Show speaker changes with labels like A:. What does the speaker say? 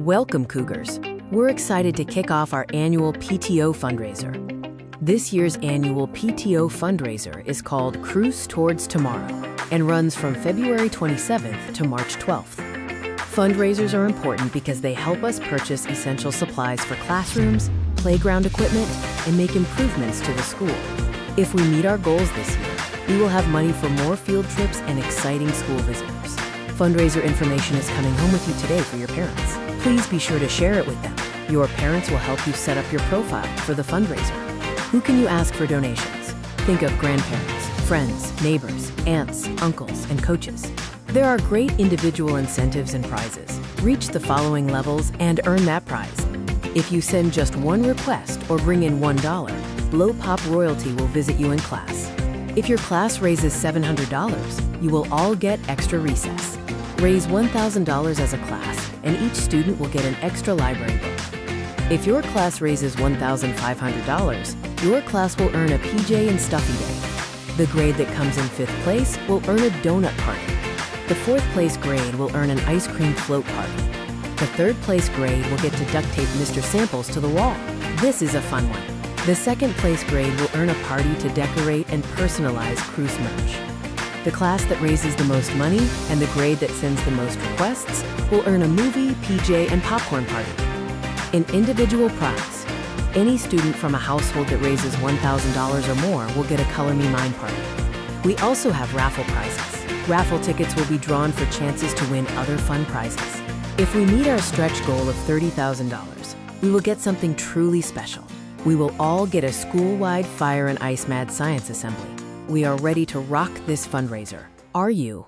A: Welcome, Cougars. We're excited to kick off our annual PTO fundraiser. This year's annual PTO fundraiser is called Kruse Towards Tomorrow and runs from February 27th to March 12th. Fundraisers are important because they help us purchase essential supplies for classrooms, playground equipment, and make improvements to the school. If we meet our goals this year, we will have money for more field trips and exciting school visitors. Fundraiser information is coming home with you today for your parents. Please be sure to share it with them. Your parents will help you set up your profile for the fundraiser. Who can you ask for donations? Think of grandparents, friends, neighbors, aunts, uncles, and coaches. There are great individual incentives and prizes. Reach the following levels and earn that prize. If you send just one request or bring in $1, Blow Pop Royalty will visit you in class. If your class raises $700, you will all get extra recess. Raise $1,000 as a class, and each student will get an extra library book. If your class raises $1,500, your class will earn a PJ and Stuffy Day. The grade that comes in 5th place will earn a donut party. The 4th place grade will earn an ice cream float party. The 3rd place grade will get to duct tape Mr. Samples to the wall. This is a fun one. The 2nd place grade will earn a party to decorate and personalize Kruse merch. The class that raises the most money and the grade that sends the most requests will earn a movie, PJ, and popcorn party. An individual prize. Any student from a household that raises $1,000 or more will get a Color Me Mine party. We also have raffle prizes. Raffle tickets will be drawn for chances to win other fun prizes. If we meet our stretch goal of $30,000, we will get something truly special. We will all get a school-wide Fire and Ice Mad Science assembly. We are ready to rock this fundraiser. Are you?